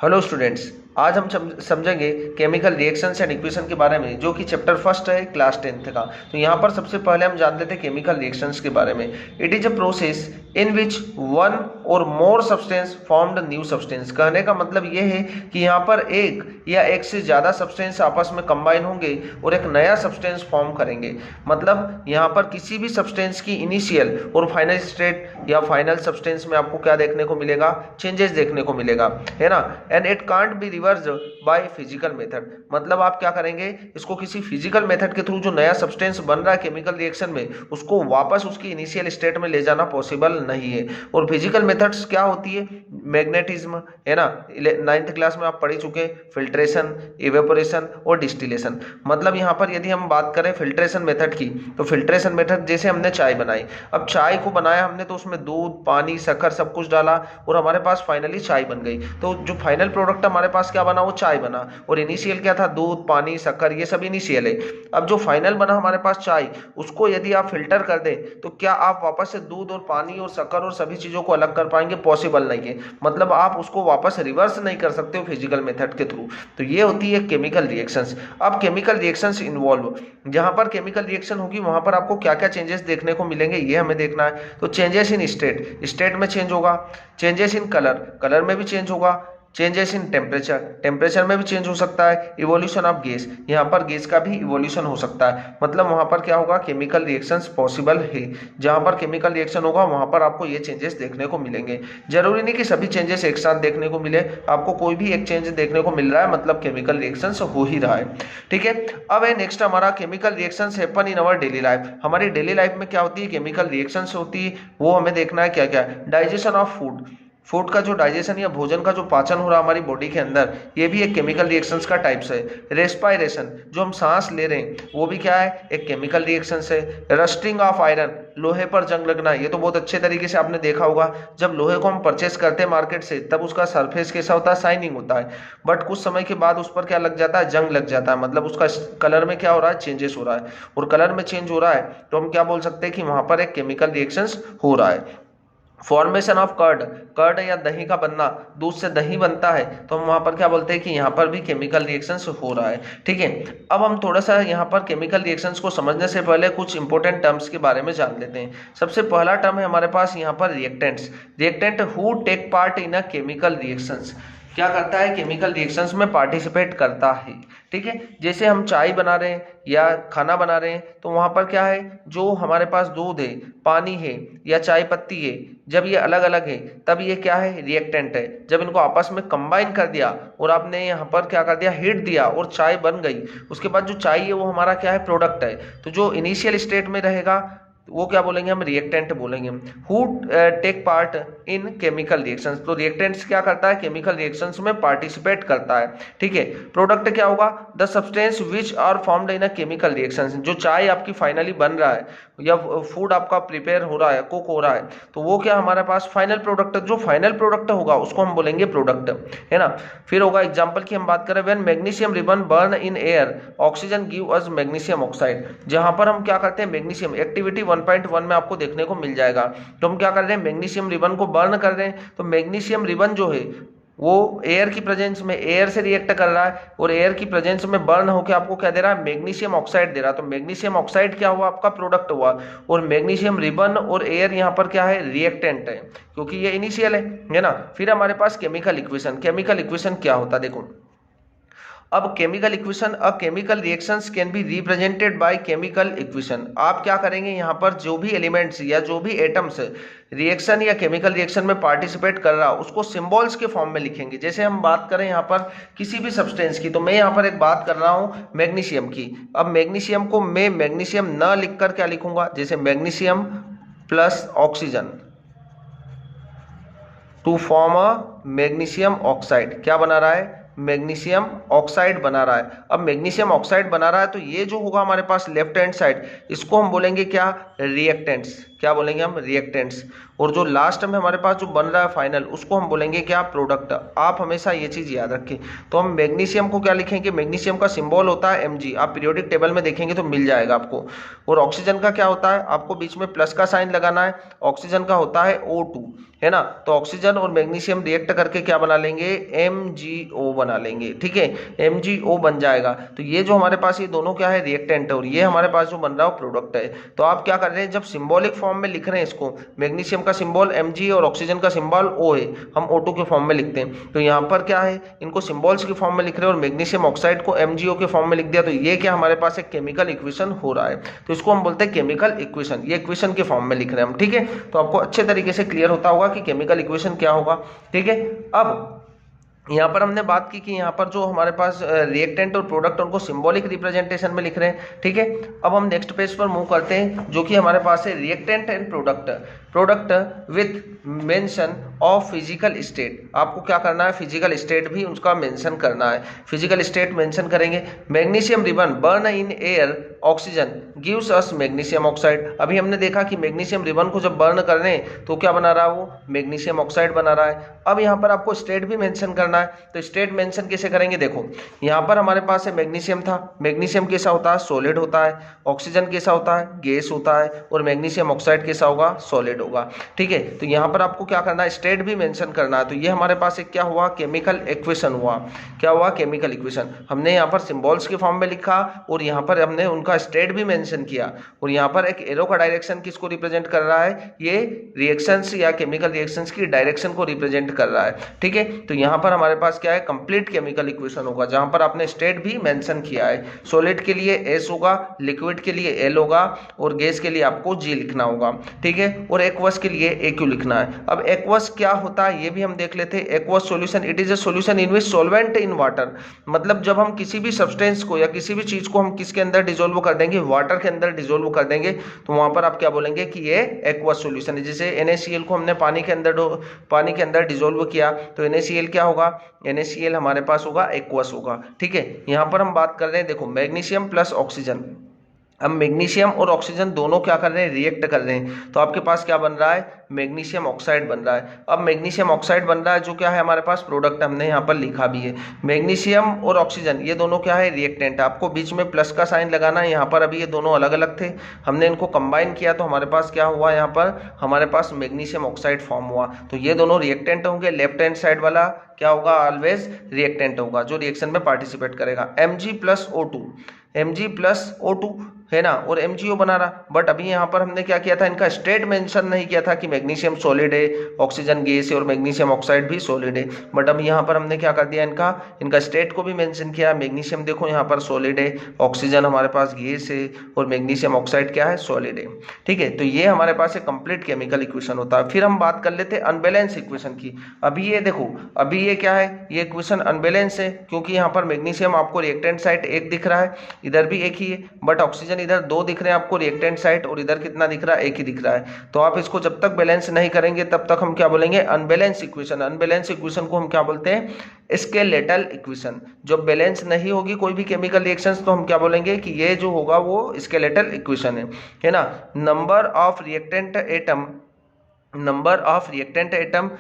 Hello students, आज हम समझेंगे केमिकल रिएक्शंस एंड इक्वेशन के बारे में, जो कि चैप्टर फर्स्ट है क्लास 10th का। तो यहाँ पर सबसे पहले हम जान लेते हैं केमिकल रिएक्शंस के बारे में। It is a process in which one और more substance formed new substance. कहने का मतलब ये है कि यहाँ पर एक या एक से ज़्यादा सब्सटेंस आपस में कंबाइन होंगे और एक नया सब्सटेंस फॉर्म करेंगे। मतलब यहाँ पर किसी भी सब्सटेंस की इनिशियल और फाइनल स्टेट या फाइनल सब्सटेंस में आपको क्या देखने को मिलेगा? चेंजेस देखने को मिलेगा, है ना। And it can't be reverse by physical method. मतलब आप क्या करेंगे, इसको किसी फिजिकल मेथड के थ्रू जो नया सब्सटेंस बन रहा है केमिकल रिएक्शन में, उसको वापस उसकी इनिशियल स्टेट में ले जाना पॉसिबल नहीं है। और फिजिकल मेथड्स क्या होती है? मैग्नेटिज्म, है ना। 9th क्लास में आप पढ़ चुके, फिल्ट्रेशन, इवेपोरेशन और डिस्टिलेशन। मतलब यहाँ पर यदि हम बात करें फिल्ट्रेशन मेथड की, तो फिल्ट्रेशन मेथड जैसे हमने चाय बनाई। अब चाय को बनाया हमने तो उसमें दूध, पानी, शक्कर सब कुछ डाला और हमारे पास फाइनली चाय बन गई। तो जो फाइनल प्रोडक्ट हमारे पास क्या बना? वो चाय बना। और इनिशियल क्या था? दूध, पानी, शक्कर, ये सब इनिशियल है। अब जो फाइनल बना हमारे पास चाय, उसको यदि आप फिल्टर कर दें तो क्या आप वापस से दूध और पानी और शक्कर और सभी चीजों को अलग कर पाएंगे? पॉसिबल नहीं है। मतलब आप उसको वापस रिवर्स नहीं कर सकते हो फिजिकल मेथड के थ्रू। तो ये होती है केमिकल रिएक्शंस। अब केमिकल रिएक्शंस इन्वॉल्व, जहां पर केमिकल रिएक्शन होगी वहां पर आपको क्या क्या चेंजेस देखने को मिलेंगे, ये हमें देखना है। तो चेंजेस इन स्टेट, स्टेट में चेंज होगा। चेंजेस इन कलर, कलर में भी चेंज होगा। चेंजेस इन टेम्परेचर, टेम्परेचर में भी चेंज हो सकता है। इवोल्यूशन ऑफ गैस, यहाँ पर गैस का भी इवोल्यूशन हो सकता है। मतलब वहां पर क्या होगा? केमिकल रिएक्शंस पॉसिबल है। जहां पर केमिकल रिएक्शन होगा वहां पर आपको ये चेंजेस देखने को मिलेंगे। जरूरी नहीं कि सभी चेंजेस एक साथ देखने को मिले, आपको कोई भी एक चेंज देखने को मिल रहा है मतलब केमिकल रिएक्शंस हो ही रहा है। ठीक है। अब है नेक्स्ट हमारा chemical reactions happen in our daily life. हमारी डेली लाइफ में क्या होती है? केमिकल रिएक्शंस होती है, वो हमें देखना है क्या क्या। डाइजेशन ऑफ फूड, फूड का जो डाइजेशन या भोजन का जो पाचन हो रहा है हमारी बॉडी के अंदर, ये भी एक केमिकल रिएक्शंस का टाइप्स है। रेस्पायरेशन, जो हम सांस ले रहे हैं, वो भी क्या है? एक केमिकल रिएक्शंस है। रस्टिंग ऑफ आयरन, लोहे पर जंग लगना, ये तो बहुत अच्छे तरीके से आपने देखा होगा। जब लोहे को हम परचेस करते हैं मार्केट से, तब उसका सरफेस कैसा होता है? शाइनिंग होता है। बट कुछ समय के बाद उस पर क्या लग जाता है? जंग लग जाता है। मतलब उसका कलर में क्या हो रहा है? चेंजेस हो रहा है। और कलर में चेंज हो रहा है तो हम क्या बोल सकते हैं कि वहां पर एक केमिकल रिएक्शंस हो रहा है। फॉर्मेशन ऑफ कर्ड, कर्ड या दही का बनना, दूध से दही बनता है तो हम वहां पर क्या बोलते हैं कि यहाँ पर भी केमिकल रिएक्शंस हो रहा है। ठीक है। अब हम थोड़ा सा यहाँ पर केमिकल रिएक्शंस को समझने से पहले कुछ इंपॉर्टेंट टर्म्स के बारे में जान लेते हैं। सबसे पहला टर्म है हमारे पास यहाँ पर reactants. Reactant who take part in a chemical reactions, क्या करता है? केमिकल रिएक्शंस में पार्टिसिपेट करता है। ठीक है। जैसे हम चाय बना रहे हैं या खाना बना रहे हैं तो वहां पर क्या है? जो हमारे पास दूध है, पानी है या चाय पत्ती है, जब ये अलग अलग है तब ये क्या है? रिएक्टेंट है। जब इनको आपस में कंबाइन कर दिया और आपने यहाँ पर क्या कर दिया? हीट दिया और चाय बन गई, उसके बाद जो चाय है वो हमारा क्या है? प्रोडक्ट है। तो जो इनिशियल स्टेट में रहेगा वो क्या बोलेंगे? हम रिएक्टेंट बोलेंगे। Who take part in chemical reactions, तो रिएक्टेंट्स क्या करता है? केमिकल रिएक्शंस में पार्टिसिपेट करता है। ठीक है। प्रोडक्ट क्या होगा? The substance which are formed in a chemical reactions, जो चाय आपकी फाइनली बन रहा है या फूड आपका प्रिपेयर हो रहा है, कुक हो रहा है, तो वो क्या हमारे पास फाइनल प्रोडक्ट, जो फाइनल प्रोडक्ट होगा उसको हम बोलेंगे प्रोडक्ट, है ना। फिर होगा एग्जांपल की हम बात करें, when magnesium ribbon burn in air oxygen give us magnesium oxide. जहां पर हम क्या करते हैं? मैग्नीशियम, एक्टिविटी 1.1 में आपको देखने को मिल जाएगा। तो हम क्या कर रहे हैं? मैग्नीशियम रिबन को बर्न कर रहे हैं। तो मैग्नीशियम रिबन जो है वो एयर की प्रेजेंस में, एयर से रिएक्ट कर रहा है और एयर की प्रेजेंस में बर्न होकर आपको क्या दे रहा है? मैग्नीशियम ऑक्साइड दे रहा है। तो मैग्नीशियम ऑक्साइड क्या हुआ? आपका प्रोडक्ट हुआ। और मैग्नीशियम रिबन और एयर यहाँ पर क्या है? रिएक्टेंट है, क्योंकि ये इनिशियल है ना। फिर हमारे पास केमिकल इक्वेशन। केमिकल इक्वेशन क्या होता है? देखो, अब chemical equation, a chemical reactions can be represented by chemical equation. आप क्या करेंगे? यहाँ पर जो भी एलिमेंट्स या जो भी एटम्स रिएक्शन या केमिकल रिएक्शन में पार्टिसिपेट कर रहा उसको सिंबल्स के फॉर्म में लिखेंगे। जैसे हम बात करें यहाँ पर किसी भी सब्सटेंस की, तो मैं यहाँ पर एक बात कर रहा हूँ मैग्नीशियम की। अब मैग्नीशियम को मैं मैग्नीशियम न लिखकर क्या लिखूंगा? जैसे magnesium plus oxygen to form a magnesium oxide. क्या बना रहा है? मैग्नीशियम ऑक्साइड बना रहा है। अब मैग्नीशियम ऑक्साइड बना रहा है तो ये जो होगा हमारे पास लेफ्ट हैंड साइड, इसको हम बोलेंगे क्या? रिएक्टेंट्स। क्या बोलेंगे हम, रिएक्टेंट्स। और जो लास्ट में हमारे पास जो बन रहा है फाइनल, उसको हम बोलेंगे क्या, प्रोडक्ट। आप हमेशा ये चीज याद रखें। तो हम मैग्नीशियम को क्या लिखेंगे, मैग्नीशियम का सिंबल होता है Mg, आप पीरियोडिक टेबल में देखेंगे तो मिल जाएगा आपको। और ऑक्सीजन का क्या होता है, आपको बीच में प्लस का साइन लगाना है, ऑक्सीजन का होता है O2, है ना। तो ऑक्सीजन और मैग्नीशियम रिएक्ट करके क्या बना लेंगे, MgO बना लेंगे, ठीक है, MgO बन जाएगा। तो ये जो हमारे पास ये दोनों क्या है, रिएक्टेंट है, और ये हमारे पास जो बन रहा है प्रोडक्ट है। तो आप क्या कर रहे हैं, जब सिंबॉलिक फॉर्म में लिख रहे हैं इसको, मैग्नीशियम का सिंबल Mg और ऑक्सीजन का सिंबल O है, हम O2 के फॉर्म में लिखते हैं। तो यहाँ पर क्या है, इनको सिंबल्स के फॉर्म में लिख रहे हैं और मैग्नीशियम ऑक्साइड को MgO के फॉर्म में लिख दिया। तो ये क्या हमारे पास एक केमिकल इक्वेशन हो रहा है, तो इसको हम बोलते हैं केमिकल इक्वेशन। ये इक्वेशन के फॉर्म में लिख रहे हैं हम, ठीक है। तो आपको अच्छे तरीके से क्लियर होता होगा कि केमिकल इक्वेशन क्या होगा, ठीक है। अब यहाँ पर हमने बात की कि यहाँ पर जो हमारे पास रिएक्टेंट और प्रोडक्ट उनको सिंबॉलिक रिप्रेजेंटेशन में लिख रहे हैं, ठीक है। अब हम नेक्स्ट पेज पर मूव करते हैं, जो कि हमारे पास है reactant and product. Product with mention of physical state, आपको क्या करना है, फिजिकल स्टेट भी उसका मेंशन करना है। फिजिकल स्टेट मेंशन करेंगे। Magnesium ribbon burn in air oxygen gives us magnesium oxide. अभी हमने देखा कि मैग्नीशियम रिबन को जब बर्न कर रहे हैं तो क्या बना रहा है, वो मैग्नीशियम ऑक्साइड बना रहा है। अब यहाँ पर आपको स्टेट भी मेंशन करना है। तो स्टेट मेंशन कैसे करेंगे, देखो यहाँ पर हमारे पास है मैग्नीशियम था, मैग्नीशियम कैसा होता है, सॉलिड होता है। ऑक्सीजन कैसा होता है, गैस होता है। और मैग्नीशियम ऑक्साइड कैसा होगा, सॉलिड होगा, ठीक है। तो यहाँ पर आपको क्या करना है, स्टेट भी मेंशन करना है। तो ये हमारे पास एक क्या हुआ, केमिकल इक्वेशन हुआ। क्या हुआ, केमिकल इक्वेशन। हमने यहाँ पर सिंबल्स के फॉर्म में लिखा और यहाँ पर हमने उनका स्टेट भी मेंशन किया। और यहाँ पर एक एरो का डायरेक्शन किसको रिप्रेजेंट कर रहा है, ये रिएक्शंस या केमिकल रिएक्शंस की डायरेक्शन को रिप्रेजेंट कर रहा है, ठीक है। तो यहाँ पर हमारे पास क्या है, कंप्लीट केमिकल इक्वेशन होगा, जहां पर आपने स्टेट भी मेंशन किया है। सॉलिड के लिए S होगा, लिक्विड के लिए L होगा, और गैस के लिए आपको G लिखना होगा, ठीक है। और एक्वस के लिए AQ लिखना है। अब एक्वस क्या होता है ये भी हम देख लेते हैं। Aqueous solution, it is a solution in which solvent in water, मतलब जब हम किसी भी सब्सटेंस को या किसी भी चीज को हम किसके अंदर डिसोल्व कर देंगे, वाटर के अंदर डिसोल्व कर देंगे, तो वहां पर आप क्या बोलेंगे कि ये एक्वस सॉल्यूशन है। जैसे NaCl को हमने पानी के अंदर डिसोल्व किया तो NaCl क्या होगा, NaCl हमारे पास होगा एक्वस होगा, ठीक है। यहां पर हम बात कर रहे हैं, देखो मैग्नीशियम प्लस ऑक्सीजन। अब मैग्नीशियम और ऑक्सीजन दोनों क्या कर रहे हैं, रिएक्ट कर रहे हैं। तो आपके पास क्या बन रहा है, मैग्नीशियम ऑक्साइड बन रहा है। अब मैग्नीशियम ऑक्साइड बन रहा है, जो क्या है हमारे पास प्रोडक्ट, हमने यहाँ पर लिखा भी है। मैग्नीशियम और ऑक्सीजन ये दोनों क्या है, रिएक्टेंट। आपको बीच में प्लस का साइन लगाना है। यहाँ पर अभी ये दोनों अलग अलग थे, हमने इनको कंबाइन किया तो हमारे पास क्या हुआ, यहाँ पर हमारे पास मैग्नीशियम ऑक्साइड फॉर्म हुआ। तो ये दोनों रिएक्टेंट होंगे। लेफ्ट हैंड साइड वाला क्या होगा, ऑलवेज रिएक्टेंट होगा, जो रिएक्शन में पार्टिसिपेट करेगा। Mg plus O2, Mg plus O2 है ना, और MgO बना रहा। बट अभी यहाँ पर हमने क्या किया था, इनका स्टेट मेंशन नहीं किया था कि मैग्नीशियम सॉलिड है, ऑक्सीजन गैस है और मैग्नीशियम ऑक्साइड भी सॉलिड है। बट अब यहाँ पर हमने क्या कर दिया, इनका स्टेट को भी मेंशन किया। मैग्नीशियम देखो यहाँ पर सॉलिड है, ऑक्सीजन हमारे पास गैस है और मैग्नीशियम ऑक्साइड क्या है, सॉलिड है, ठीक है। तो ये हमारे पास एक कंप्लीट केमिकल इक्वेशन होता है। फिर हम बात कर लेते हैं अनबैलेंस इक्वेशन की। अभी ये देखो, अभी ये क्या है, ये इक्वेशन अनबैलेंस है, क्योंकि यहाँ पर मैग्नीशियम आपको रिएक्टेंट साइड एक दिख रहा है, इधर भी एक ही है, बट ऑक्सीजन इधर दो दिख रहे हैं आपको रिएक्टेंट साइड, और इधर कितना दिख रहा है, एक ही दिख रहा है। तो आप इसको जब तक बैलेंस नहीं करेंगे तब तक हम क्या बोलेंगे, अनबैलेंस इक्वेशन। अनबैलेंस इक्वेशन को हम क्या बोलते हैं, स्केलेटल इक्वेशन। जब बैलेंस नहीं होगी कोई भी केमिकल रिएक्शंस तो हम क्या बोलेंगे कि ये जो होगा वो स्केलेटल इक्वेशन है ना। Number of reactant atom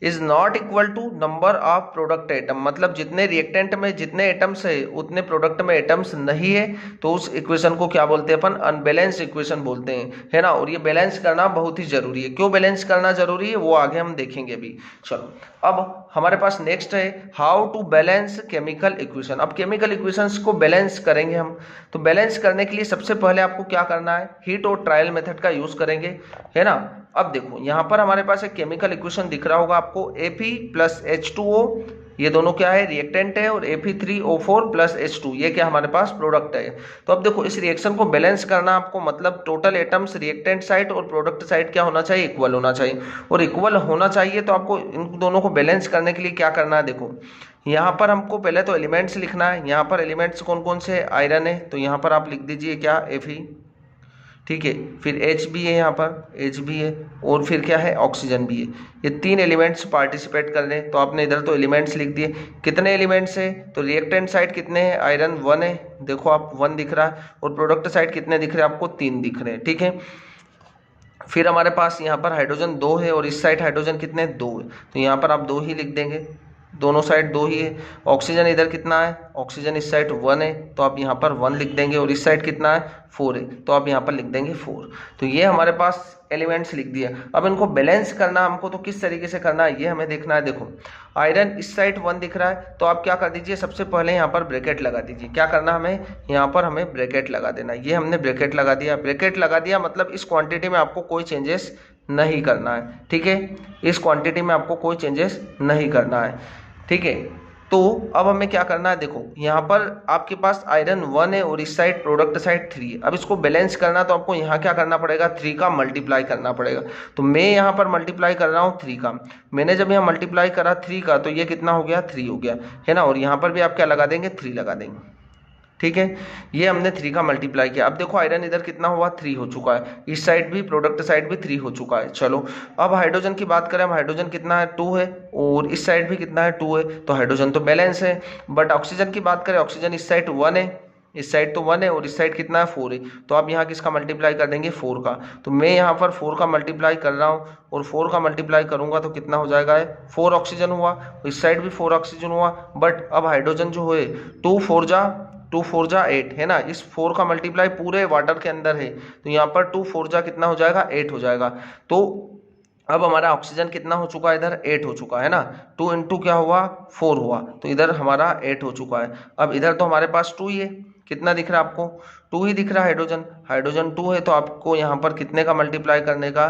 is not equal to number of product atom, मतलब जितने रिएक्टेंट में जितने एटम्स है उतने प्रोडक्ट में एटम्स नहीं है, तो उस इक्वेशन को क्या बोलते हैं अपन, अनबैलेंस इक्वेशन बोलते हैं, है ना। और ये बैलेंस करना बहुत ही जरूरी है। क्यों बैलेंस करना जरूरी है वो आगे हम देखेंगे अभी। चलो अब हमारे पास नेक्स्ट है how to balance chemical equation. अब केमिकल इक्वेशंस को बैलेंस करेंगे हम। तो बैलेंस करने के लिए सबसे पहले आपको क्या करना है, हीट और ट्रायल मेथड का यूज करेंगे, है ना। अब देखो यहाँ पर हमारे पास एक केमिकल इक्वेशन दिख रहा होगा आपको, Fe प्लस H2O, ये दोनों क्या है, रिएक्टेंट है, और Fe3O4 प्लस H2 ये क्या हमारे पास प्रोडक्ट है। तो अब देखो इस रिएक्शन को बैलेंस करना आपको, मतलब टोटल एटम्स रिएक्टेंट साइड और प्रोडक्ट साइड क्या होना चाहिए, इक्वल होना चाहिए। और इक्वल होना चाहिए तो आपको इन दोनों को बैलेंस करने के लिए क्या करना है, देखो यहाँ पर हमको पहले तो एलिमेंट्स लिखना है। यहाँ पर एलिमेंट्स कौन कौन से, आयरन है, तो यहाँ पर आप लिख दीजिए क्या, Fe, ठीक है। फिर H भी है, यहाँ पर H भी है, और फिर क्या है, ऑक्सीजन भी है। ये तीन एलिमेंट्स पार्टिसिपेट कर रहे हैं। तो आपने इधर तो एलिमेंट्स लिख दिए। कितने एलिमेंट्स है, तो रिएक्टेंट साइड कितने हैं, आयरन 1 है, देखो आप 1 दिख रहा है, और प्रोडक्ट साइड कितने दिख रहे हैं आपको, 3 दिख रहे हैं, ठीक है। फिर हमारे पास यहाँ पर हाइड्रोजन 2 है और इस साइड हाइड्रोजन कितने 2 है, तो यहाँ पर आप 2 ही लिख देंगे, दोनों साइड 2 ही है। ऑक्सीजन इधर कितना है, ऑक्सीजन इस साइड 1 है तो आप यहाँ पर 1 लिख देंगे, और इस साइड कितना है 4 है तो आप यहाँ पर लिख देंगे 4। तो ये हमारे पास एलिमेंट्स लिख दिया। अब इनको बैलेंस करना हमको, तो किस तरीके से करना है ये हमें देखना है। देखो आयरन इस साइड 1 दिख रहा है तो आप क्या कर दीजिए, सबसे पहले यहाँ पर ब्रैकेट लगा दीजिए। क्या करना हमें, यहाँ पर हमें ब्रैकेट लगा देना। ये हमने ब्रैकेट लगा दिया। ब्रैकेट लगा दिया मतलब इस क्वांटिटी में आपको कोई चेंजेस नहीं करना है, ठीक है, इस क्वांटिटी में आपको कोई चेंजेस नहीं करना है, ठीक है। तो अब हमें क्या करना है, देखो यहाँ पर आपके पास आयरन 1 है और इस साइड प्रोडक्ट साइड 3 है। अब इसको बैलेंस करना तो आपको यहाँ क्या करना पड़ेगा, 3 का मल्टीप्लाई करना पड़ेगा। तो मैं यहाँ पर मल्टीप्लाई कर रहा हूँ 3 का। मैंने जब यहाँ मल्टीप्लाई करा 3 का तो ये कितना हो गया, 3 हो गया, है ना। और यहाँ पर भी आप क्या लगा देंगे, 3 लगा देंगे, ठीक है। ये हमने 3 का मल्टीप्लाई किया। अब देखो आयरन इधर कितना हुआ, 3 हो चुका है, इस साइड भी प्रोडक्ट साइड भी 3 हो चुका है। चलो अब हाइड्रोजन की बात करें, हम हाइड्रोजन कितना है 2 है और इस साइड भी कितना है 2 है, तो हाइड्रोजन तो बैलेंस है। बट ऑक्सीजन की बात करें, ऑक्सीजन इस साइड 1 है, इस साइड तो 1 है और इस साइड कितना है 4 है, तो आप यहाँ किसका मल्टीप्लाई कर देंगे, 4 का। तो मैं यहाँ पर 4 का मल्टीप्लाई कर रहा हूँ और 4 का मल्टीप्लाई करूंगा तो कितना हो जाएगा, 4 ऑक्सीजन हुआ, इस साइड भी 4 ऑक्सीजन हुआ। बट अब हाइड्रोजन जो है 2 4 जा 8 है ना, इस 4 का मल्टीप्लाई पूरे वाटर के अंदर है तो यहाँ पर 2 4 जा कितना हो जाएगा, 8 हो जाएगा। तो अब हमारा ऑक्सीजन कितना हो चुका है, इधर 8 हो चुका है ना, 2 इंटू क्या हुआ 4 हुआ, तो इधर हमारा 8 हो चुका है। अब इधर तो हमारे पास 2 ही है, कितना दिख रहा है आपको, 2 ही दिख रहा है। हाइड्रोजन 2 है तो आपको यहाँ पर कितने का मल्टीप्लाई करने का,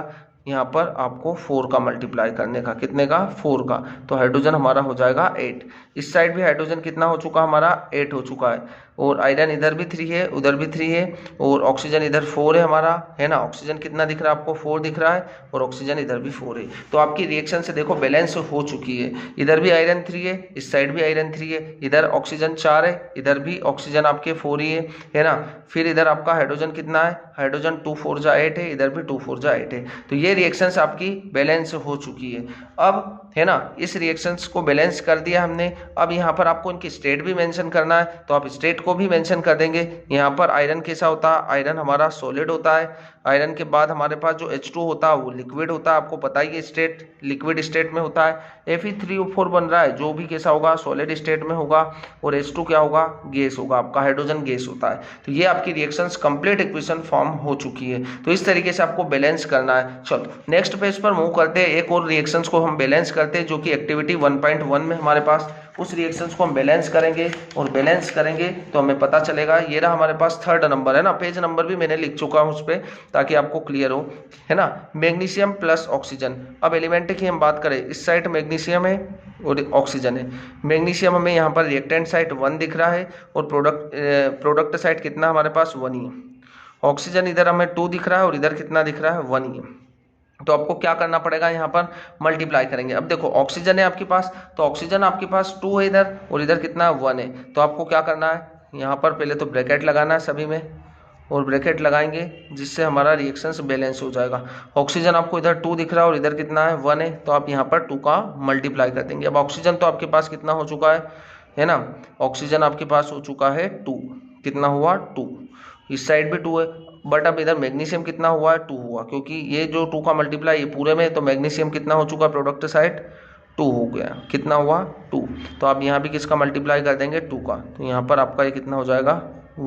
यहाँ पर आपको 4 का मल्टीप्लाई करने का, कितने का 4 का, तो हाइड्रोजन हमारा हो जाएगा 8। इस साइड भी हाइड्रोजन कितना हो चुका हमारा 8 हो चुका है, और आयरन इधर भी 3 है उधर भी 3 है, और ऑक्सीजन इधर 4 है हमारा, है ना। ऑक्सीजन कितना दिख रहा है आपको, 4 दिख रहा है, और ऑक्सीजन इधर भी 4 है। तो आपकी रिएक्शन से देखो बैलेंस हो चुकी है। इधर भी आयरन 3 है, इस साइड भी आयरन 3 है, इधर ऑक्सीजन 4 है, इधर भी ऑक्सीजन आपके 4 ही है ना। फिर इधर आपका हाइड्रोजन कितना है, हाइड्रोजन 2 4 जा 8 है, इधर भी 2 4 जा 8 है। तो ये रिएक्शंस आपकी बैलेंस हो चुकी है। अब है ना, इस रिएक्शंस को बैलेंस कर दिया हमने। अब यहाँ पर आपको इनकी स्टेट भी मेंशन करना है तो आप स्टेट को भी मेंशन कर देंगे। यहाँ पर आयरन कैसा होता है, आयरन हमारा सॉलिड होता है। आयरन के बाद हमारे पास जो H2 होता है वो लिक्विड होता है, आपको पता ही है, स्टेट लिक्विड स्टेट में होता है। Fe3O4 बन रहा है जो भी कैसा होगा, सॉलिड स्टेट में होगा, और H2 क्या होगा, गैस होगा, आपका हाइड्रोजन गैस होता है। तो ये आपकी रिएक्शंस कंप्लीट इक्वेशन फॉर्म हो चुकी है। तो इस तरीके से आपको बैलेंस करना है। चलो नेक्स्ट पेज पर मूव करते हैं, एक और रिएक्शंस को हम बैलेंस करते हैं जो कि एक्टिविटी 1.1 में हमारे पास, उस रिएक्शंस को हम बैलेंस करेंगे, और बैलेंस करेंगे तो हमें पता चलेगा। ये रहा हमारे पास 3rd नंबर है ना, पेज नंबर भी मैंने लिख चुका हूँ उस पर ताकि आपको क्लियर हो, है ना। Magnesium plus oxygen. अब एलिमेंट की हम बात करें, इस साइड मैग्नीशियम है और ऑक्सीजन है। मैग्नीशियम हमें यहाँ पर रिएक्टेंट साइड 1 दिख रहा है और प्रोडक्ट साइड कितना हमारे पास 1 ही है। ऑक्सीजन इधर हमें 2 दिख रहा है और इधर कितना दिख रहा है, 1 ही है। तो आपको क्या करना पड़ेगा, यहाँ पर मल्टीप्लाई करेंगे। अब देखो ऑक्सीजन है आपके पास, तो ऑक्सीजन आपके पास 2 है इधर, और इधर कितना 1 है। तो आपको क्या करना है, यहाँ पर पहले तो ब्रैकेट लगाना है सभी में, और ब्रैकेट लगाएंगे जिससे हमारा रिएक्शंस बैलेंस हो जाएगा। ऑक्सीजन आपको इधर 2 दिख रहा है और इधर कितना है 1 है, तो आप यहाँ पर 2 का मल्टीप्लाई कर देंगे। अब ऑक्सीजन तो आपके पास कितना हो चुका है ना, ऑक्सीजन आपके पास हो चुका है 2, कितना हुआ 2, इस साइड भी 2 है। बट अब इधर मैग्नीशियम कितना हुआ है, 2 हुआ, क्योंकि ये जो 2 का मल्टीप्लाई ये पूरे में, तो मैग्नीशियम कितना हो चुका, प्रोडक्ट साइड 2 हो गया, कितना हुआ 2। तो आप यहाँ भी किसका मल्टीप्लाई कर देंगे, 2 का। तो यहाँ पर आपका ये कितना हो जाएगा,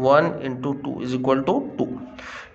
1 × 2 = 2,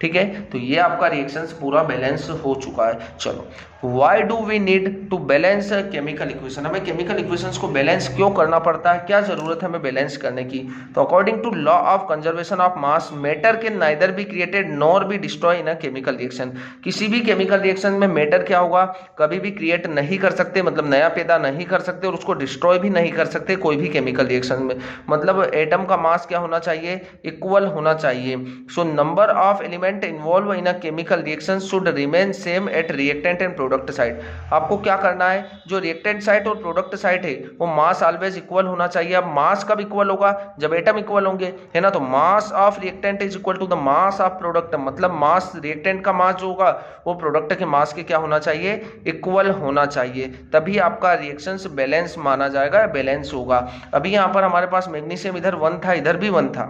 ठीक है। तो ये आपका रिएक्शंस पूरा बैलेंस हो चुका है। चलो why do we need to balance chemical equation, हमें केमिकल इक्वेशंस को बैलेंस क्यों करना पड़ता है, क्या जरूरत है हमें बैलेंस करने की। तो according to law of conservation of mass, matter can neither be created nor be destroy in a chemical reaction. किसी भी केमिकल रिएक्शन में मैटर क्या होगा, कभी भी क्रिएट नहीं कर सकते, मतलब नया पैदा नहीं कर सकते, और उसको डिस्ट्रॉय भी नहीं कर सकते कोई भी केमिकल रिएक्शन में। मतलब एटम का मास क्या होना चाहिए, इक्वल होना चाहिए। So number of element involve in a chemical reaction should remain same at reactant and product side. आपको क्या करना है, जो रिएक्टेंट साइड और प्रोडक्ट साइड है वो मास ऑलवेज इक्वल होना चाहिए। अब मास कब इक्वल होगा, जब एटम इक्वल होंगे, है ना। तो mass of reactant is equal to the mass of product, मतलब मास रिएक्टेंट का मास जो होगा वो प्रोडक्ट के मास के क्या होना चाहिए, इक्वल होना चाहिए, तभी आपका रिएक्शंस बैलेंस माना जाएगा, बैलेंस होगा। अभी यहाँ पर हमारे पास मैग्नीशियम इधर 1 था, इधर भी 1 था,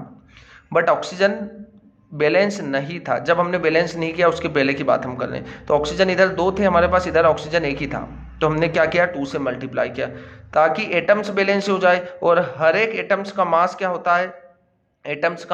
बट ऑक्सीजन बैलेंस नहीं था। जब हमने बैलेंस नहीं किया उसके पहले की बात हम कर रहे हैं। तो ऑक्सीजन इधर 2 थे हमारे पास, इधर ऑक्सीजन 1 ही था, तो हमने क्या किया 2 से मल्टीप्लाई किया ताकि एटम्स बैलेंस हो जाए। और हर एक एटम्स का मास क्या होता है, एटम्स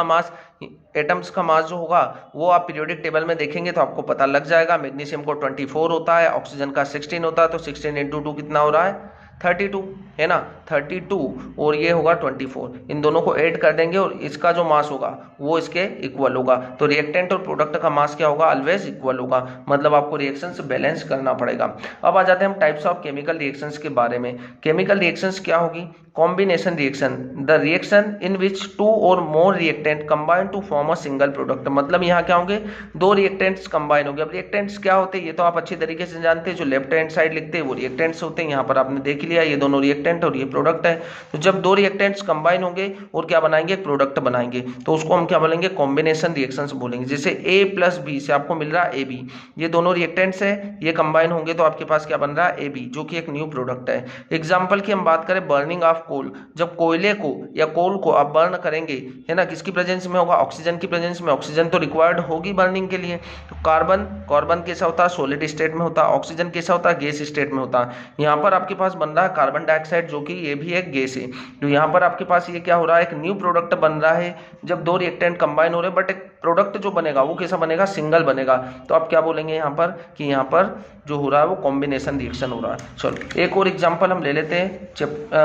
का मास जो होगा वो आप पीरियोडिक टेबल में देखेंगे तो आपको पता लग जाएगा। मैग्नीशियम को 24 होता है, ऑक्सीजन का 16 होता है, तो 16 इंटू 2 कितना हो रहा है 32 है ना, 32 और ये होगा 24। इन दोनों को ऐड कर देंगे और इसका जो मास होगा वो इसके इक्वल होगा। तो रिएक्टेंट और प्रोडक्ट का मास क्या होगा, ऑलवेज इक्वल होगा, मतलब आपको रिएक्शंस बैलेंस करना पड़ेगा। अब आ जाते हैं हम टाइप्स ऑफ केमिकल रिएक्शंस के बारे में। केमिकल रिएक्शंस क्या होगी, combination reaction, the reaction in which 2 or more reactant combine to form a single product. मतलब यहाँ क्या होंगे, 2 रिएक्टेंट्स कंबाइन होंगे। अब रिएक्टेंट्स क्या होते हैं ये तो आप अच्छी तरीके से जानते हैं, जो लेफ्ट हैंड साइड लिखते हैं वो रिएक्टेंट्स होते हैं। यहाँ पर आपने देख लिया ये दोनों रिएक्टेंट और ये प्रोडक्ट है। तो जब 2 रिएक्टेंट्स कंबाइन होंगे और क्या बनाएंगे, एक प्रोडक्ट बनाएंगे, तो उसको हम क्या बोलेंगे, कॉम्बिनेशन रिएक्शंस बोलेंगे। जैसे A प्लस बी से आपको मिल रहा है AB, ये दोनों रिएक्टेंट्स है, ये कंबाइन होंगे तो आपके पास क्या बन रहा है AB, जो कि एक न्यू प्रोडक्ट है। एग्जाम्पल की हम बात करें, बर्निंग ऑफ कोल, जब कोयले को या कोल को आप बर्न करेंगे है ना, किसकी प्रेजेंस में होगा, ऑक्सीजन की प्रेजेंस में। ऑक्सीजन तो रिक्वायर्ड होगी बर्निंग के लिए। तो कार्बन कैसा होता है, सॉलिड स्टेट में होता है। ऑक्सीजन कैसा होता है, गैस स्टेट में होता है। यहाँ पर आपके पास बन रहा है कार्बन डाइऑक्साइड, जो कि ये भी एक गैस है। तो यहाँ पर आपके पास ये क्या हो रहा है, एक न्यू प्रोडक्ट बन रहा है जब 2 रिएक्टेंट कंबाइन हो रहे हैं, बट एक प्रोडक्ट जो बनेगा वो कैसा बनेगा, सिंगल बनेगा। तो आप क्या बोलेंगे यहाँ पर कि यहाँ पर जो हो रहा है वो कॉम्बिनेशन रिएक्शन हो रहा है। चलो एक और एग्जांपल हम ले लेते हैं।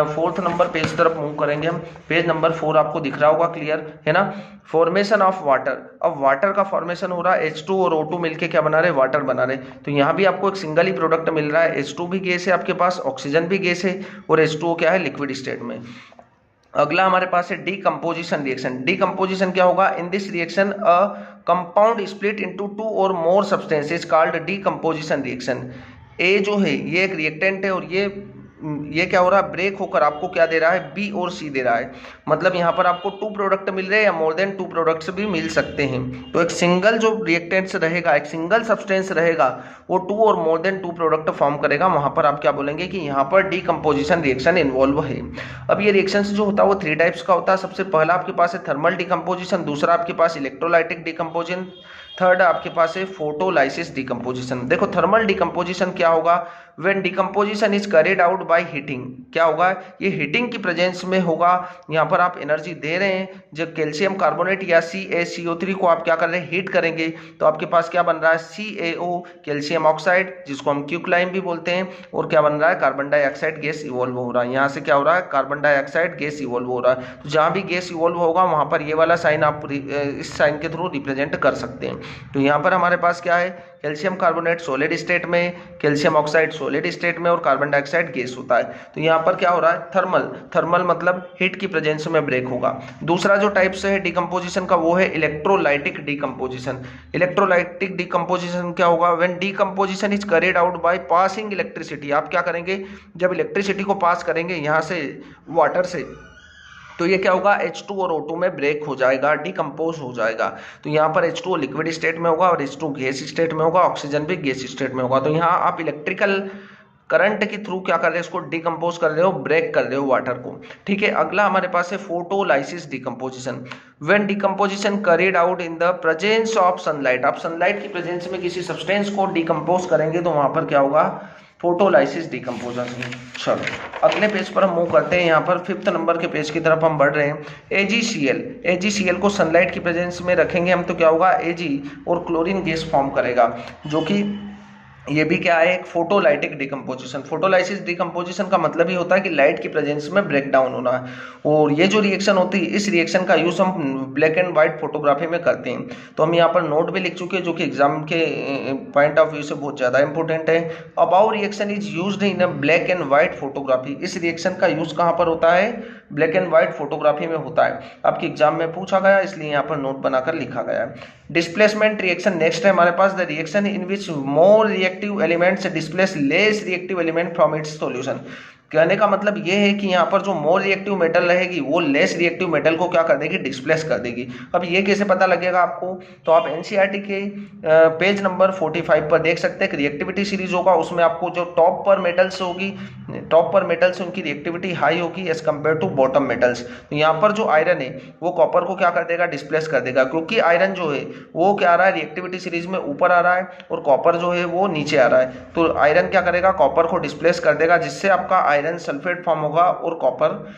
4th नंबर पेज तरफ मूव करेंगे हम। पेज नंबर 4 आपको दिख रहा होगा, क्लियर है ना। फॉर्मेशन ऑफ वाटर, अब वाटर का फॉर्मेशन हो रहा है, H2 और O2 मिलके क्या बना रहे, वाटर बना रहे। तो यहाँ भी आपको एक सिंगल ही प्रोडक्ट मिल रहा है, H2 भी गैस है आपके पास, ऑक्सीजन भी गैस है और H2O क्या है, लिक्विड स्टेट में। अगला हमारे पास है डीकंपोजिशन रिएक्शन। डीकंपोजिशन क्या होगा, in this reaction a compound split into 2 or more substances called decomposition reaction. ए जो है ये एक रिएक्टेंट है और ये क्या हो रहा है, ब्रेक होकर आपको क्या दे रहा है, बी और सी दे रहा है। मतलब यहाँ पर आपको 2 प्रोडक्ट मिल रहे हैं या मोर देन 2 प्रोडक्ट्स भी मिल सकते हैं। तो एक सिंगल जो रिएक्टेंट्स रहेगा, एक सिंगल सब्सटेंस रहेगा, वो 2 or more than 2 product form करेगा। वहां पर आप क्या बोलेंगे कि यहाँ पर डीकंपोजिशन रिएक्शन इन्वॉल्व है। अब ये रिएक्शन जो होता है वो 3 टाइप्स का होता है। सबसे पहला आपके पास है थर्मल डीकंपोजिशन, दूसरा आपके पास इलेक्ट्रोलाइटिक डीकंपोजिशन, थर्ड आपके पास है फोटोलाइसिस डीकंपोजिशन। देखो थर्मल डीकंपोजिशन क्या होगा, when decomposition is carried out by heating, क्या होगा, ये हीटिंग की प्रेजेंस में होगा। यहाँ पर आप एनर्जी दे रहे हैं, जब कैल्शियम कार्बोनेट या CaCO3 को आप क्या कर रहे हैं, हीट करेंगे, तो आपके पास क्या बन रहा है, CaO कैल्शियम ऑक्साइड, जिसको हम क्यूक्लाइन भी बोलते हैं, और क्या बन रहा है, कार्बन डाइऑक्साइड गैस इवॉल्व हो रहा है। यहाँ से क्या हो रहा है, कार्बन डाइऑक्साइड गैस इवॉल्व हो रहा है। तो जहाँ भी गैस इवॉल्व होगा वहाँ पर ये वाला साइन आप इस साइन के थ्रू रिप्रेजेंट कर सकते हैं। तो यहाँ पर हमारे पास क्या है, कैल्शियम कार्बोनेट सॉलिड स्टेट में, कैल्शियम ऑक्साइड सॉलिड स्टेट में और कार्बन डाइऑक्साइड गैस होता है। तो यहाँ पर क्या हो रहा है, थर्मल मतलब हीट की प्रेजेंस में ब्रेक होगा। दूसरा जो टाइप से है डिकम्पोजिशन का वो है इलेक्ट्रोलाइटिक डिकम्पोजिशन। इलेक्ट्रोलाइटिक डिकम्पोजिशन क्या होगा, when decomposition is carried out by passing electricity. आप क्या करेंगे, जब इलेक्ट्रिसिटी को पास करेंगे यहाँ से वाटर से, तो ये क्या होगा, H2 और O2 में ब्रेक हो जाएगा, डिकम्पोज हो जाएगा। तो यहाँ पर H2O लिक्विड स्टेट में होगा और H2 गैस स्टेट में होगा, ऑक्सीजन भी गैस स्टेट में होगा। तो यहाँ आप इलेक्ट्रिकल करंट के थ्रू क्या कर रहे हैं, इसको डिकम्पोज कर रहे हो, ब्रेक कर रहे हो वाटर को। ठीक है, अगला हमारे पास है photolysis decomposition. When decomposition carried out in the presence of sunlight, आप सनलाइट की प्रेजेंस में किसी सब्सटेंस को डिकम्पोज करेंगे तो वहां पर क्या होगा, फोटोलाइसिस डिकम्पोजिशन। चलो अगले पेज पर हम मूव करते हैं। यहाँ पर 5th नंबर के पेज की तरफ हम बढ़ रहे हैं। AgCl को सनलाइट की प्रेजेंस में रखेंगे हम तो क्या होगा, Ag और क्लोरीन गैस फॉर्म करेगा, जो कि ये भी क्या है, एक फोटोलाइटिक डिकम्पोजिशन। फोटोलाइसिस डिकम्पोजिशन का मतलब ही होता है कि लाइट की प्रेजेंस में ब्रेक डाउन होना है। और ये जो रिएक्शन होती है, इस रिएक्शन का यूज हम ब्लैक एंड व्हाइट फोटोग्राफी में करते हैं। तो हम यहाँ पर नोट भी लिख चुके हैं, जो कि एग्जाम के पॉइंट ऑफ व्यू से बहुत ज्यादा इंपॉर्टेंट है। About reaction is used in a black and white photography. इस रिएक्शन का यूज कहाँ पर होता है, ब्लैक एंड व्हाइट फोटोग्राफी में होता है। आपके एग्जाम में पूछा गया, इसलिए यहाँ पर नोट बनाकर लिखा गया है। डिस्प्लेसमेंट रिएक्शन नेक्स्ट है हमारे पास, the reaction in which more reactive elements displace less reactive element from its solution. कहने का मतलब ये है कि यहाँ पर जो मोर रिएक्टिव मेटल रहेगी वो लेस रिएक्टिव मेटल को क्या कर देगी, डिस्प्लेस कर देगी। अब ये कैसे पता लगेगा आपको, तो आप एनसीईआरटी के पेज नंबर 45 पर देख सकते हैं। रिएक्टिविटी सीरीज होगा, उसमें आपको जो टॉप पर मेटल्स होगी टॉप पर मेटल से उनकी रिएक्टिविटी हाई होगी as compare to bottom metals. तो यहाँ पर जो आयरन है वो कॉपर को क्या कर देगा, डिस्प्लेस कर देगा, क्योंकि आयरन जो है वो क्या आ रहा है, रिएक्टिविटी सीरीज में ऊपर आ रहा है और कॉपर जो है वो नीचे आ रहा है। तो आयरन क्या करेगा, कॉपर को डिस्प्लेस कर देगा, जिससे आपका आयरन सल्फेट फॉर्म होगा और कॉपर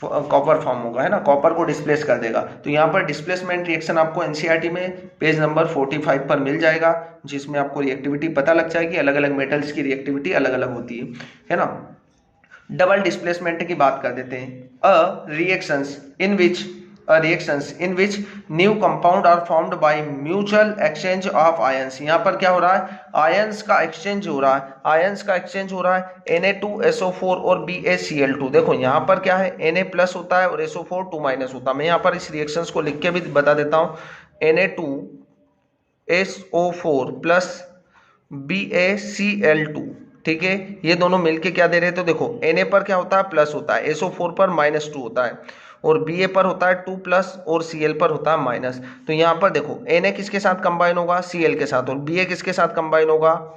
फॉर्म होगा, है ना, कॉपर को डिस्प्लेस कर देगा। तो यहाँ पर डिस्प्लेसमेंट रिएक्शन आपको एनसीईआरटी में पेज नंबर 45 पर मिल जाएगा, जिसमें आपको रिएक्टिविटी पता लग जाएगी, अलग अलग मेटल्स की रिएक्टिविटी अलग अलग होती है ना। डबल डिस्प्लेसमेंट की बात कर देते हैं। Reactions in which new compound are formed by mutual exchange of ions. यहाँ पर क्या हो रहा है, आयंस का एक्सचेंज हो रहा है, Na2SO4 और BaCl2। देखो यहाँ पर क्या है, Na प्लस होता है और SO4 2 माइनस होता है। मैं यहाँ पर इस रिएक्शंस को लिख के भी बता देता हूँ, Na2SO4 प्लस BaCl2, ठीक है, ये दोनों मिलके क्या दे रहे हैं, तो देखो Na पर क्या होता है, प्लस होता है, SO4 पर -2 होता है और Ba पर होता है 2 प्लस और Cl पर होता है माइनस। तो यहाँ पर देखो Na किसके साथ कंबाइन होगा, Cl के साथ, और Ba किसके साथ कंबाइन होगा,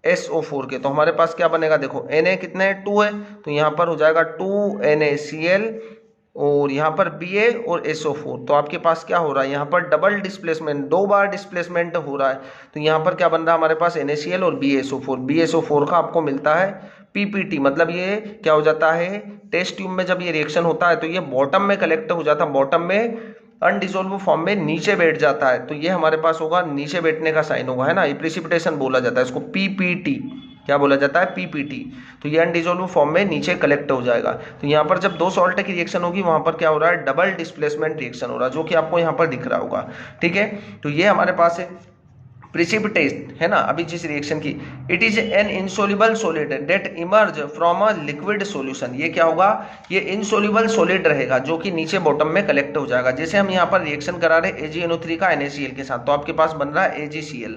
SO4 के। तो हमारे पास क्या बनेगा, देखो Na कितने 2 है, तो यहाँ पर हो जाएगा 2NaCl और यहाँ पर Ba और SO4। तो आपके पास क्या हो रहा है, यहाँ पर डबल डिस्प्लेसमेंट, 2 बार डिस्प्लेसमेंट हो रहा है। तो यहाँ पर क्या बन रहा है हमारे पास, NaCl और BaSO4 का आपको मिलता है PPT। मतलब ये क्या हो जाता है, टेस्ट ट्यूब में जब ये रिएक्शन होता है तो ये बॉटम में कलेक्ट हो जाता है, बॉटम में अनडिसॉल्व फॉर्म में नीचे बैठ जाता है। तो ये हमारे पास होगा नीचे बैठने का साइन होगा, है ना, ये प्रेसिपिटेशन बोला जाता है, इसको PPT क्या बोला जाता है, PPT। तो ये अनडिसॉल्व फॉर्म में नीचे कलेक्ट हो जाएगा। तो यहाँ पर जब 2 सॉल्ट की रिएक्शन होगी वहां पर क्या हो रहा है, डबल डिस्प्लेसमेंट रिएक्शन हो रहा है, जो कि आपको यहाँ पर दिख रहा होगा, ठीक है। तो ये हमारे पास है प्रेसिपिटेट, है ना। अभी जिस रिएक्शन की, it is an insoluble solid that emerge from a liquid solution. ये क्या होगा, ये इनसोल्युबल सॉलिड रहेगा जो कि नीचे बॉटम में कलेक्ट हो जाएगा। जैसे हम यहाँ पर रिएक्शन करा रहे हैं AgNO3 का NaCl के साथ, तो आपके पास बन रहा है AgCl,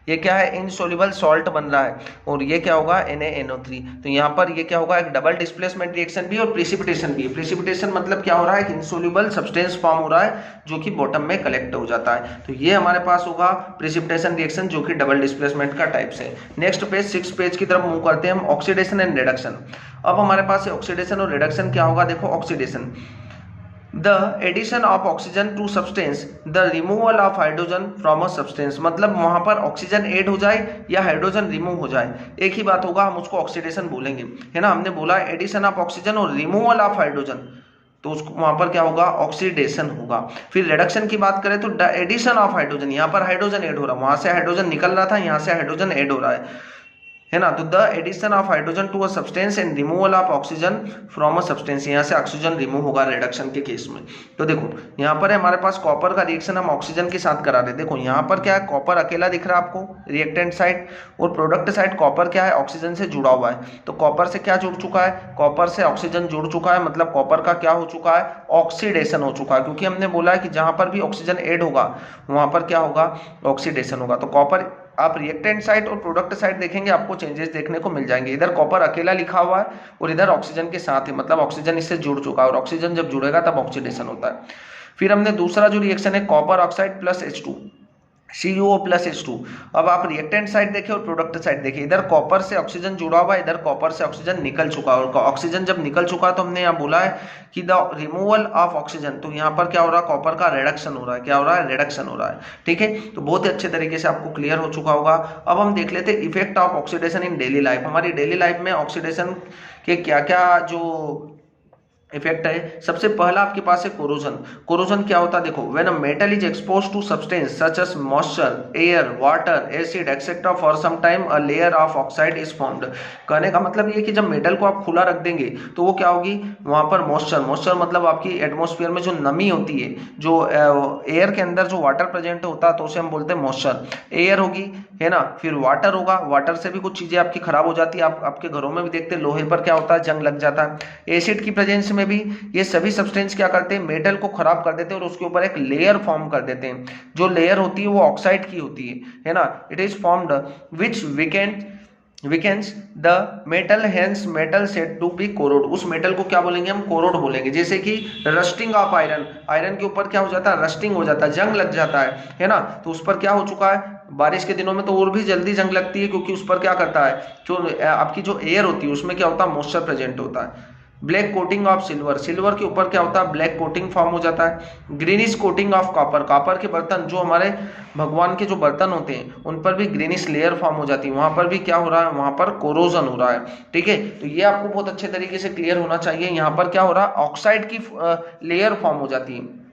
ये क्या है, इनसोल्युबल सॉल्ट बन रहा है, और ये क्या होगा, NaNO3। तो यहाँ पर ये क्या होगा, एक डबल डिस्प्लेसमेंट रिएक्शन भी और प्रेसिपिटेशन भी। प्रेसिपिटेशन मतलब क्या हो रहा है, इनसोल्युबल सब्सटेंस फॉर्म हो रहा है जो कि बॉटम में कलेक्ट हो जाता है। तो ये हमारे पास होगा प्रेसिपिटेशन रिएक्शन जो कि डबल डिस्प्लेसमेंट का टाइप से। नेक्स्ट पेज 6 पेज की तरफ मूव करते हैं हम, ऑक्सीडेशन एंड रिडक्शन। अब हमारे पास ऑक्सीडेशन और रिडक्शन क्या होगा, देखो oxidation, the addition of oxygen to substance, the removal of hydrogen from a substance। मतलब वहां पर ऑक्सीजन ऐड हो जाए या हाइड्रोजन रिमूव हो जाए, एक ही बात होगा, हम उसको ऑक्सीडेशन बोलेंगे, है ना। हमने बोला एडिशन ऑफ ऑक्सीजन और रिमूवल ऑफ हाइड्रोजन, तो उसको वहां पर क्या होगा, ऑक्सीडेशन होगा। फिर रिडक्शन की बात करें तो एडिशन ऑफ हाइड्रोजन, यहाँ पर हाइड्रोजन ऐड हो रहा है, वहां से हाइड्रोजन निकल रहा था, यहाँ से हाइड्रोजन ऐड हो रहा है ना। तो the addition of hydrogen to a substance and removal of oxygen from a substance, यहाँ से ऑक्सीजन रिमूव होगा रिडक्शन के केस में। तो देखो यहाँ पर है हमारे पास कॉपर का रिएक्शन हम ऑक्सीजन के साथ करा रहे हैं। देखो यहाँ पर क्या है, कॉपर अकेला दिख रहा है आपको रिएक्टेंट साइड, और प्रोडक्ट साइड कॉपर क्या है, ऑक्सीजन से जुड़ा हुआ है। तो कॉपर से क्या जुड़ चुका है, कॉपर से ऑक्सीजन जुड़ चुका है, मतलब कॉपर का क्या हो चुका है, ऑक्सीडेशन हो चुका है, क्योंकि हमने बोला है कि जहां पर भी ऑक्सीजन ऐड होगा वहां पर क्या होगा, ऑक्सीडेशन होगा। तो कॉपर आप रिएक्टेंट साइड और प्रोडक्ट साइड देखेंगे आपको चेंजेस देखने को मिल जाएंगे। इधर कॉपर अकेला लिखा हुआ है और इधर ऑक्सीजन के साथ है, मतलब ऑक्सीजन इससे जुड़ चुका है, और ऑक्सीजन जब जुड़ेगा तब ऑक्सीडेशन होता है। फिर हमने दूसरा जो रिएक्शन है, copper oxide plus H2, CuO plus H2। अब आप रिएक्टेंट साइड देखें और प्रोडक्ट साइड देखें, इधर कॉपर से ऑक्सीजन जुड़ा हुआ है, इधर कॉपर से ऑक्सीजन निकल चुका है, और ऑक्सीजन जब निकल चुका है तो हमने यहाँ बोला है कि द रिमूवल ऑफ ऑक्सीजन, तो यहाँ पर क्या हो रहा है, कॉपर का रिडक्शन हो रहा है, क्या हो रहा है, रिडक्शन हो रहा है, ठीक है। तो बहुत ही अच्छे तरीके से आपको क्लियर हो चुका होगा। अब हम देख लेते हैं effect of oxidation in daily life. हमारी डेली लाइफ में ऑक्सीडेशन के क्या क्या जो इफेक्ट है। सबसे पहला आपके पास है कोरोजन। कोरोजन क्या होता है, देखो when a metal is exposed to substance such as moisture, air, water, acid etcetera for some time a layer of oxide is formed. कहने का मतलब ये कि जब मेटल को आप खुला रख देंगे तो वो क्या होगी, वहां पर मॉइस्चर मतलब आपकी एटमॉस्फेयर में जो नमी होती है, जो एयर के अंदर जो वाटर प्रेजेंट होता है तो उसे हम बोलते हैं मॉइस्चर। एयर होगी, है ना, फिर वाटर होगा, वाटर से भी कुछ चीजें आपकी खराब हो जाती है, आपके घरों में भी देखते हैं लोहे पर क्या होता है, जंग लग जाता है। एसिड की प्रेजेंस में भी ये सभी सब्सटेंस क्या करते हैं, मेटल को खराब कर देते हैं और उसके ऊपर एक लेयर फॉर्म कर देते हैं। जो लेयर होती है वो ऑक्साइड की होती है ना। It is formed which weakens the metal, hence metal said to be corrode। उस मेटल को क्या बोलेंगे हम, कोरोड बोलेंगे। जैसे कि रस्टिंग ऑफ आयरन, आयरन के ऊपर क्या हो जाता है, रस्टिंग हो जाता है, जंग लग जाता है ना, तो उस पर क्या हो चुका है, बारिश के दिनों में तो और भी जल्दी जंग लगती है, क्योंकि उस पर क्या करता है, जो आपकी जो एयर होती है उसमें क्या होता है, मॉइस्चर प्रेजेंट होता है। Black coating of silver, silver के ऊपर क्या होता है, ब्लैक कोटिंग फॉर्म हो जाता है। Greenish coating of copper, copper के बर्तन, जो हमारे भगवान के जो बर्तन होते हैं उन पर भी ग्रीनिश लेयर फॉर्म हो जाती है, वहां पर भी क्या हो रहा है, वहां पर कोरोजन हो रहा है। ठीक है, तो ये आपको बहुत अच्छे तरीके से क्लियर होना चाहिए। यहाँ पर क्या हो रहा है, ऑक्साइड की लेयर फॉर्म हो जाती है,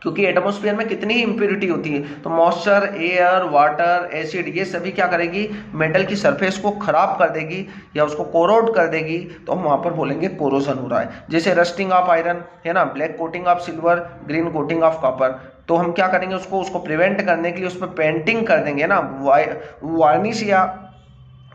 क्योंकि एटमॉस्फेयर में कितनी ही इंप्योरिटी होती है, तो मॉइस्चर, एयर, वाटर, एसिड, ये सभी क्या करेगी, मेटल की सरफेस को खराब कर देगी या उसको कोरोड कर देगी, तो हम वहां पर बोलेंगे कोरोजन हो रहा है। जैसे रस्टिंग ऑफ आयरन है ना, black coating of silver, green coating of copper, तो हम क्या करेंगे, उसको प्रिवेंट करने के लिए उसमें पेंटिंग कर देंगे ना, वार्निश या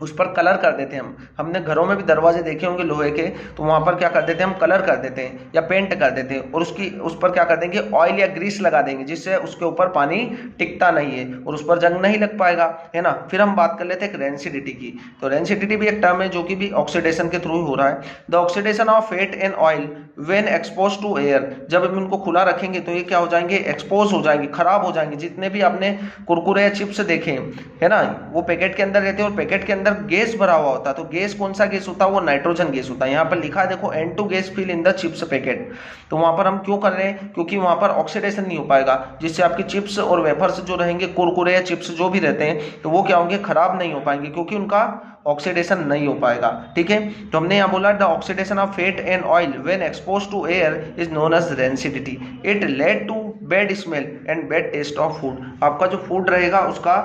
उस पर कलर कर देते हैं। हमने घरों में भी दरवाजे देखे होंगे लोहे के, तो वहां पर क्या कर देते हैं, हम कलर कर देते हैं या पेंट कर देते हैं, और उस पर क्या कर देंगे, ऑयल या ग्रीस लगा देंगे, जिससे उसके ऊपर पानी टिकता नहीं है और उस पर जंग नहीं लग पाएगा, है ना। फिर हम बात कर लेते हैं रेंसिडिटी की। तो रेंसिडिटी भी एक टर्म है जो कि भी ऑक्सीडेशन के थ्रू हो रहा है। The oxidation of fat and oil when expose to air, जब हम इनको खुला रखेंगे तो ये क्या हो जाएंगे, एक्सपोज हो जाएंगे, खराब हो जाएंगे। जितने भी आपने कुरकुरे या चिप्स देखे है ना, वो पैकेट के अंदर रहते हैं और पैकेट के अंदर गैस भरा हुआ होता है। तो गैस कौन सा गैस होता है, वो नाइट्रोजन गैस होता है। यहाँ पर लिखा है देखो, N2 gas fill in the chips packet. तो वहां पर हम क्यों कर रहे हैं, क्योंकि वहां पर ऑक्सीडेशन नहीं हो पाएगा, जिससे आपकी चिप्स और वेफर्स जो रहेंगे, कुरकुरे या चिप्स जो भी रहते हैं, तो वो क्या होंगे, खराब नहीं हो पाएंगे, क्योंकि उनका ऑक्सीडेशन नहीं हो पाएगा। ठीक है, तो हमने यहाँ बोला the oxidation of fat and oil when expose to air is known as rancidity. It lead to bad smell and bad taste of food. आपका जो फूड रहेगा उसका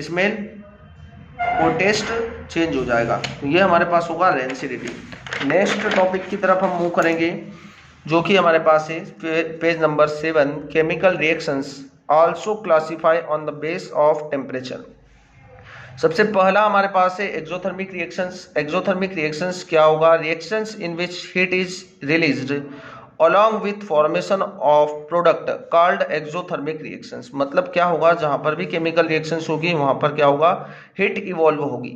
स्मेल और टेस्ट चेंज हो जाएगा। तो ये हमारे पास होगा रेंसिडिटी। नेक्स्ट टॉपिक की तरफ हम मूव करेंगे, जो कि हमारे पास है page number 7, chemical reactions also classify on the base of temperature. सबसे पहला हमारे पास है एक्सोथर्मिक रिएक्शंस। एक्सोथर्मिक रिएक्शंस क्या होगा, reactions in which heat is released along with formation of product called exothermic reactions। मतलब क्या होगा, जहां पर भी केमिकल रिएक्शंस होगी वहां पर क्या होगा, हीट इवॉल्व होगी।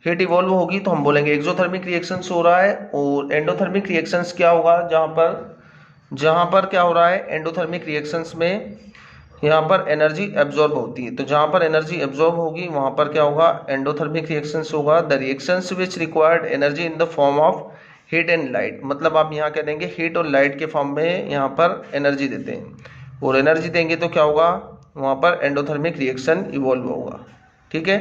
हीट इवॉल्व होगी तो हम बोलेंगे एक्सोथर्मिक रिएक्शंस हो रहा है। और एंडोथर्मिक रिएक्शंस क्या होगा, जहां पर क्या हो रहा है, एंडोथर्मिक रिएक्शंस में यहाँ पर एनर्जी एब्जॉर्ब होती है। तो जहां पर एनर्जी एब्जॉर्ब होगी वहां पर क्या होगा, एंडोथर्मिक रिएक्शंस होगा। The reactions which required energy in the form of heat and light, मतलब आप यहाँ कह देंगे हीट और लाइट के फॉर्म में यहाँ पर एनर्जी देते हैं, और एनर्जी देंगे तो क्या होगा, वहाँ पर एंडोथर्मिक रिएक्शन इवॉल्व होगा। ठीक है।